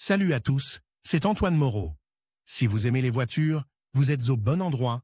Salut à tous, c'est Antoine Moreau. Si vous aimez les voitures, vous êtes au bon endroit.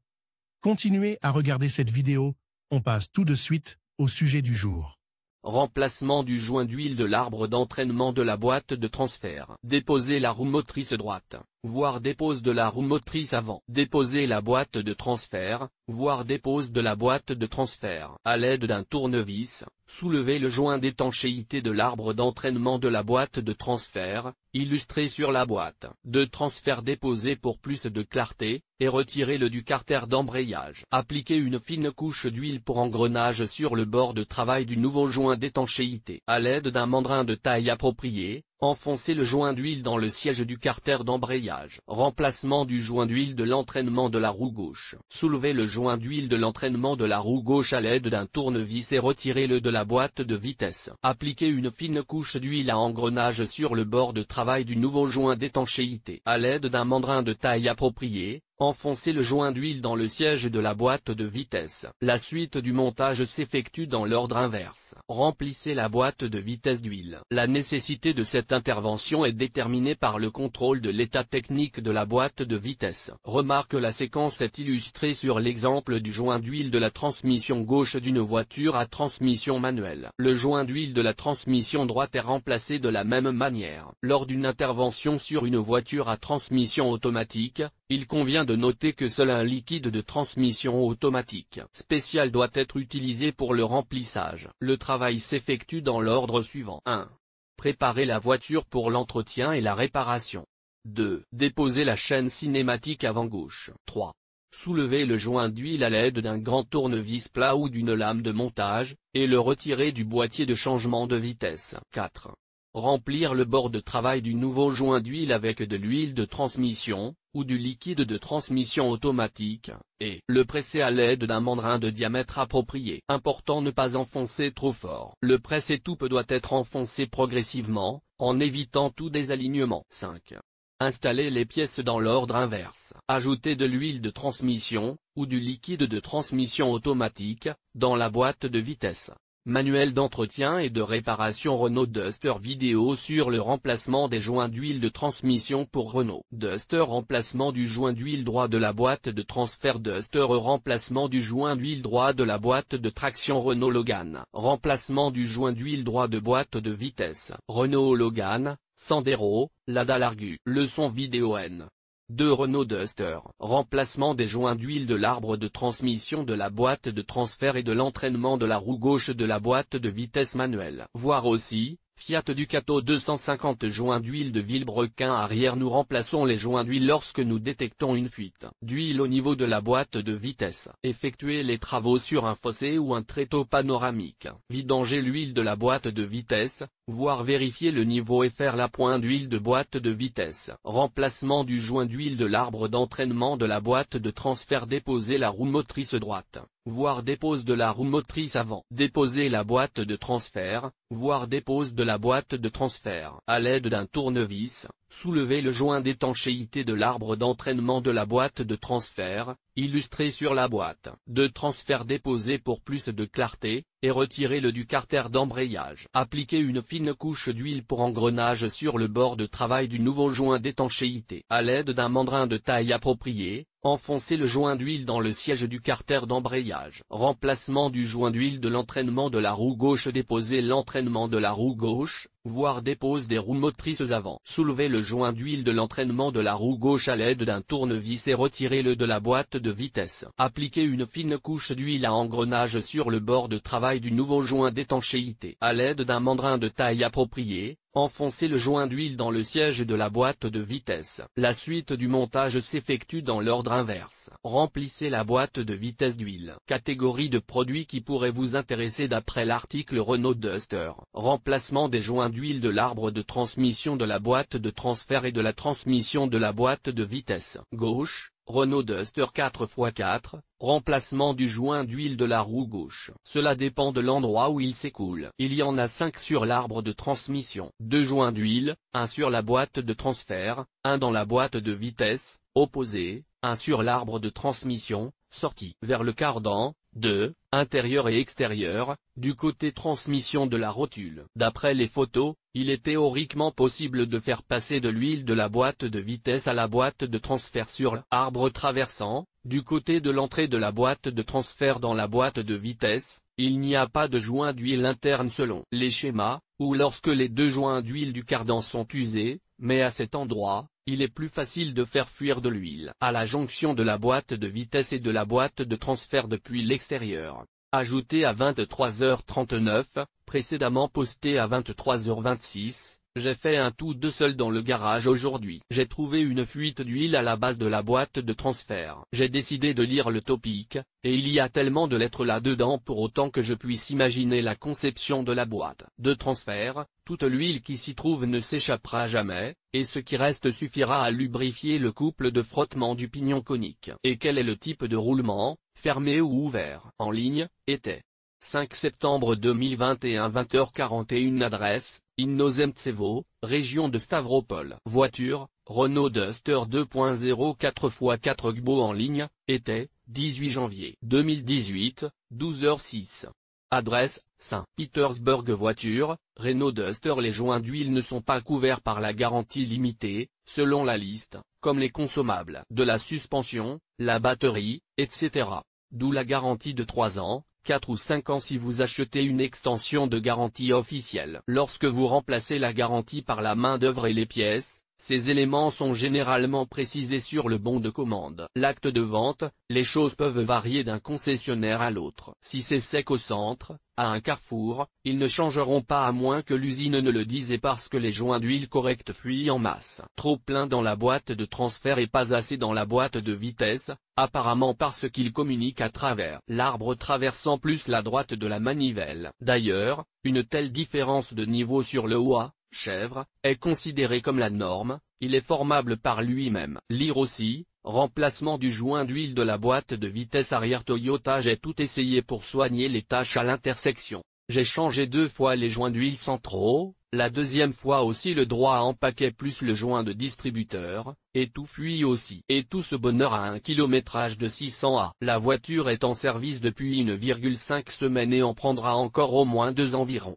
Continuez à regarder cette vidéo, on passe tout de suite au sujet du jour. Remplacement du joint d'huile de l'arbre d'entraînement de la boîte de transfert. Déposer la roue motrice droite, voire dépose de la roue motrice avant. Déposer la boîte de transfert, voire dépose de la boîte de transfert. À l'aide d'un tournevis, soulevez le joint d'étanchéité de l'arbre d'entraînement de la boîte de transfert, illustré sur la boîte de transfert. Déposé pour plus de clarté, et retirez-le du carter d'embrayage. Appliquez une fine couche d'huile pour engrenage sur le bord de travail du nouveau joint d'étanchéité. À l'aide d'un mandrin de taille appropriée, enfoncez le joint d'huile dans le siège du carter d'embrayage. Remplacement du joint d'huile de l'entraînement de la roue gauche. Soulevez le joint d'huile de l'entraînement de la roue gauche à l'aide d'un tournevis et retirez-le de la boîte de vitesse. Appliquez une fine couche d'huile à engrenage sur le bord de travail du nouveau joint d'étanchéité. À l'aide d'un mandrin de taille appropriée, enfoncez le joint d'huile dans le siège de la boîte de vitesse. La suite du montage s'effectue dans l'ordre inverse. Remplissez la boîte de vitesse d'huile. La nécessité de cette intervention est déterminée par le contrôle de l'état technique de la boîte de vitesse. Remarque, la séquence est illustrée sur l'exemple du joint d'huile de la transmission gauche d'une voiture à transmission manuelle. Le joint d'huile de la transmission droite est remplacé de la même manière. Lors d'une intervention sur une voiture à transmission automatique, il convient de noter que seul un liquide de transmission automatique spécial doit être utilisé pour le remplissage. Le travail s'effectue dans l'ordre suivant. 1. Préparer la voiture pour l'entretien et la réparation. 2. Déposer la chaîne cinématique avant gauche. 3. Soulever le joint d'huile à l'aide d'un grand tournevis plat ou d'une lame de montage, et le retirer du boîtier de changement de vitesse. 4. Remplir le bord de travail du nouveau joint d'huile avec de l'huile de transmission, ou du liquide de transmission automatique, et le presser à l'aide d'un mandrin de diamètre approprié. Important, ne pas enfoncer trop fort. Le presse-étoupe doit être enfoncé progressivement, en évitant tout désalignement. 5. Installer les pièces dans l'ordre inverse. Ajouter de l'huile de transmission, ou du liquide de transmission automatique, dans la boîte de vitesse. Manuel d'entretien et de réparation Renault Duster. Vidéo sur le remplacement des joints d'huile de transmission pour Renault Duster. Remplacement du joint d'huile droit de la boîte de transfert Duster. Remplacement du joint d'huile droit de la boîte de traction Renault Logan. Remplacement du joint d'huile droit de boîte de vitesse Renault Logan, Sandero, Lada Largue. Leçon vidéo N. 2. Renault Duster. Remplacement des joints d'huile de l'arbre de transmission de la boîte de transfert et de l'entraînement de la roue gauche de la boîte de vitesse manuelle. Voir aussi, Fiat Ducato 250. Joint d'huile de vilebrequin arrière. Nous remplaçons les joints d'huile lorsque nous détectons une fuite d'huile au niveau de la boîte de vitesse. Effectuer les travaux sur un fossé ou un tréteau panoramique. Vidanger l'huile de la boîte de vitesse, voire vérifier le niveau et faire la pointe d'huile de boîte de vitesse. Remplacement du joint d'huile de l'arbre d'entraînement de la boîte de transfert. Déposer la roue motrice droite, voire dépose de la roue motrice avant. Déposer la boîte de transfert, voire dépose de la boîte de transfert. À l'aide d'un tournevis, soulevez le joint d'étanchéité de l'arbre d'entraînement de la boîte de transfert, illustré sur la boîte de transfert. Déposé pour plus de clarté, et retirez-le du carter d'embrayage. Appliquez une fine couche d'huile pour engrenage sur le bord de travail du nouveau joint d'étanchéité. À l'aide d'un mandrin de taille appropriée, enfoncez le joint d'huile dans le siège du carter d'embrayage. Remplacement du joint d'huile de l'entraînement de la roue gauche. Déposez l'entraînement de la roue gauche, voire dépose des roues motrices avant. Soulevez le joint d'huile de l'entraînement de la roue gauche à l'aide d'un tournevis et retirez-le de la boîte de vitesse. Appliquez une fine couche d'huile à engrenage sur le bord de travail du nouveau joint d'étanchéité. À l'aide d'un mandrin de taille appropriée, enfoncez le joint d'huile dans le siège de la boîte de vitesse. La suite du montage s'effectue dans l'ordre inverse. Remplissez la boîte de vitesse d'huile. Catégorie de produits qui pourraient vous intéresser d'après l'article Renault Duster. Remplacement des joints d'huile de l'arbre de transmission de la boîte de transfert et de la transmission de la boîte de vitesse gauche. Renault Duster 4x4, remplacement du joint d'huile de la roue gauche. Cela dépend de l'endroit où il s'écoule. Il y en a 5 sur l'arbre de transmission. 2 joints d'huile, 1 sur la boîte de transfert, 1 dans la boîte de vitesse, opposée, 1 sur l'arbre de transmission, sortie vers le cardan, 2. Intérieur et extérieur, du côté transmission de la rotule. D'après les photos, il est théoriquement possible de faire passer de l'huile de la boîte de vitesse à la boîte de transfert sur l'arbre traversant. Du côté de l'entrée de la boîte de transfert dans la boîte de vitesse, il n'y a pas de joint d'huile interne selon les schémas, ou lorsque les deux joints d'huile du cardan sont usés, mais à cet endroit, il est plus facile de faire fuir de l'huile à la jonction de la boîte de vitesse et de la boîte de transfert depuis l'extérieur. Ajouté à 23h39, précédemment posté à 23h26, j'ai fait un tout de seul dans le garage aujourd'hui. J'ai trouvé une fuite d'huile à la base de la boîte de transfert. J'ai décidé de lire le topic, et il y a tellement de lettres là-dedans pour autant que je puisse imaginer la conception de la boîte de transfert. Toute l'huile qui s'y trouve ne s'échappera jamais, et ce qui reste suffira à lubrifier le couple de frottement du pignon conique. Et quel est le type de roulement, fermé ou ouvert? En ligne, était 5 septembre 2021 20h41. Adresse, Innozemtsevo, région de Stavropol. Voiture, Renault Duster 2.0 4x4 GBO. En ligne, était 18 janvier 2018, 12h06. Adresse, Saint-Petersburg. Voiture, Renault Duster. Les joints d'huile ne sont pas couverts par la garantie limitée, selon la liste, comme les consommables de la suspension, la batterie, etc. D'où la garantie de 3 ans, 4 ou 5 ans si vous achetez une extension de garantie officielle. Lorsque vous remplacez la garantie par la main-d'œuvre et les pièces, ces éléments sont généralement précisés sur le bon de commande. L'acte de vente, les choses peuvent varier d'un concessionnaire à l'autre. Si c'est sec au centre, à un carrefour, ils ne changeront pas à moins que l'usine ne le dise, et parce que les joints d'huile corrects fuient en masse. Trop plein dans la boîte de transfert et pas assez dans la boîte de vitesse, apparemment parce qu'ils communiquent à travers l'arbre traversant plus la droite de la manivelle. D'ailleurs, une telle différence de niveau sur le OA, chèvre, est considéré comme la norme, il est formable par lui-même. Lire aussi, remplacement du joint d'huile de la boîte de vitesse arrière Toyota. J'ai tout essayé pour soigner les taches à l'intersection. J'ai changé 2 fois les joints d'huile centraux, la deuxième fois aussi le droit en paquet plus le joint de distributeur, et tout fuit aussi. Et tout ce bonheur à un kilométrage de 600 à. La voiture est en service depuis 1,5 semaines et en prendra encore au moins 2 environ.